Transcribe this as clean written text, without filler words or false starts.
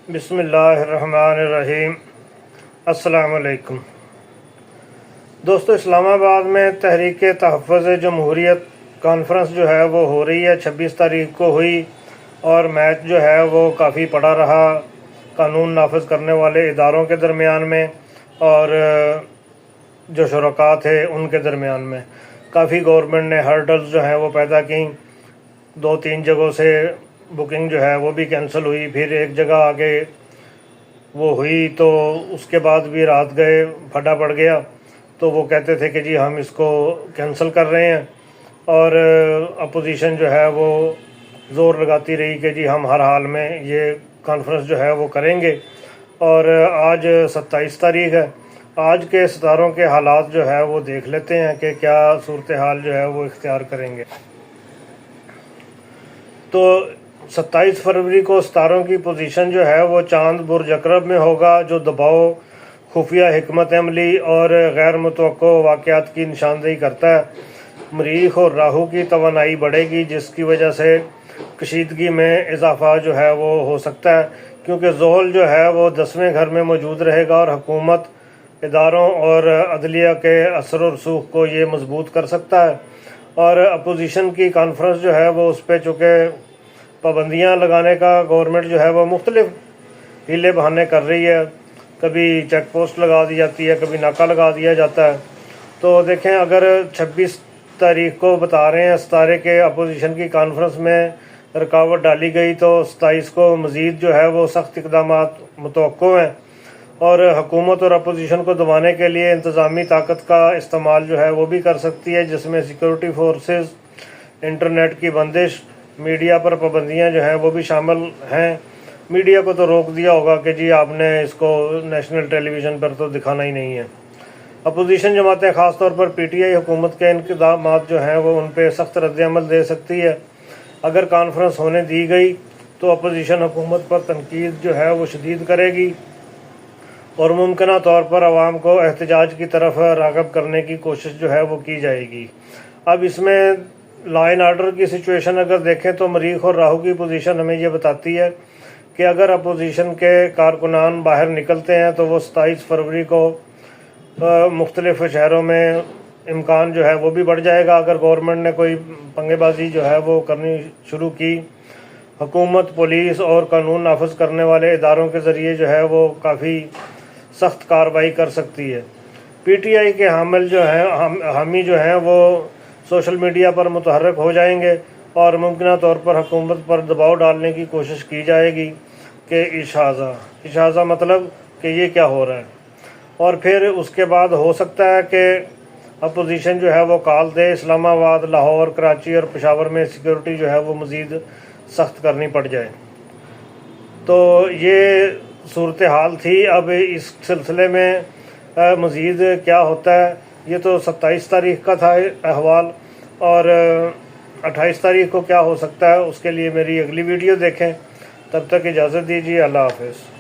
बिस्मिल्लाहिर्रहमानिर्रहीम। अस्सलाम वालेकुम दोस्तों, इस्लामाबाद में तहरीक तहफ़्फ़ुज़ जमहूरियत कॉन्फ्रेंस जो है वो हो रही है। 26 तारीख को हुई और मैच जो है वो काफ़ी पड़ा रहा कानून नाफिज करने वाले इदारों के दरमियान में और जो शुरका थे उनके दरमियान में। काफ़ी गवर्नमेंट ने हर्डल्स जो हैं वो पैदा की। 2-3 जगहों से बुकिंग जो है वो भी कैंसिल हुई, फिर एक जगह आगे वो हुई तो उसके बाद भी रात गए, फटा पड़ गया तो वो कहते थे कि जी हम इसको कैंसिल कर रहे हैं। और अपोजिशन जो है वो ज़ोर लगाती रही कि जी हम हर हाल में ये कॉन्फ्रेंस जो है वो करेंगे। और आज 27 तारीख है। आज के सितारों के हालात जो है वो देख लेते हैं कि क्या सूरत हाल जो है वो इख्तियार करेंगे। तो 27 फरवरी को सितारों की पोजीशन जो है वो चांद बुर्ज अकरब में होगा, जो दबाव, खुफिया हिकमत अमली और गैर मुतवक्को वाक़यात की निशानदेही करता है। मरीख और राहु की तवानाई बढ़ेगी, जिसकी वजह से कशीदगी में इजाफा जो है वो हो सकता है, क्योंकि ज़ोहल जो है वो 10वें घर में मौजूद रहेगा और हुकूमत, इदारों और अदलिया के असर और रसूख को ये मजबूत कर सकता है। और अपोजिशन की कॉन्फ्रेंस जो है वो उस पर चूँकि पाबंदियाँ लगाने का गवर्नमेंट जो है वो मुख्तलिफ हीले बहाने कर रही है। कभी चेक पोस्ट लगा दी जाती है, कभी नाका लगा दिया जाता है। तो देखें, अगर 26 तारीख को बता रहे हैं सितारे के अपोजिशन की कॉन्फ्रेंस में रुकावट डाली गई, तो 27 को मज़ीद जो है वो सख्त इक़दामात मुतवक्को हैं। और हुकूमत और अपोजिशन को दबाने के लिए इंतज़ामी ताकत का इस्तेमाल जो है वो भी कर सकती है, जिसमें सिक्योरिटी फोर्सेस, इंटरनेट की बंदिश, मीडिया पर पाबंदियाँ जो हैं वो भी शामिल हैं। मीडिया को तो रोक दिया होगा कि जी आपने इसको नेशनल टेलीविज़न पर तो दिखाना ही नहीं है। अपोजिशन जमातें ख़ास तौर पर PTI हुकूमत के इक़दामात जो हैं वो उन पर सख्त रद्द-ए-अमल दे सकती है। अगर कॉन्फ्रेंस होने दी गई तो अपोजिशन हुकूमत पर तनकीद जो है वो शदीद करेगी और मुमकिना तौर पर आवाम को एहतजाज की तरफ राग़िब करने की कोशिश जो है वो की जाएगी। अब इसमें लॉ एंड आर्डर की सिचुएशन अगर देखें तो मरीख और राहु की पोजीशन हमें ये बताती है कि अगर अपोजिशन के कारकुनान बाहर निकलते हैं तो वो 27 फरवरी को मुख्तलिफ शहरों में इम्कान जो है वो भी बढ़ जाएगा। अगर गवर्नमेंट ने कोई पंगेबाजी जो है वो करनी शुरू की, हुकूमत, पुलिस और कानून नाफिज करने वाले इदारों के ज़रिए जो है वो काफ़ी सख्त कार्रवाई कर सकती है। PTI के हामिल जो हैं हामी जो हैं वो सोशल मीडिया पर मुतहर्रिक हो जाएंगे और मुमकिना तौर पर हुकूमत पर दबाव डालने की कोशिश की जाएगी कि इशाज़ा मतलब कि ये क्या हो रहा है। और फिर उसके बाद हो सकता है कि अपोजिशन जो है वो कॉल दे इस्लामाबाद, लाहौर, कराची और पेशावर में सिक्योरिटी जो है वो मज़ीद सख्त करनी पड़ जाए। तो ये सूरत हाल थी। अब इस सिलसिले में मज़ीद क्या होता है, ये तो 27 तारीख का था अहवाल, और 28 तारीख को क्या हो सकता है उसके लिए मेरी अगली वीडियो देखें। तब तक इजाज़त दीजिए। अल्लाह हाफ़िज़।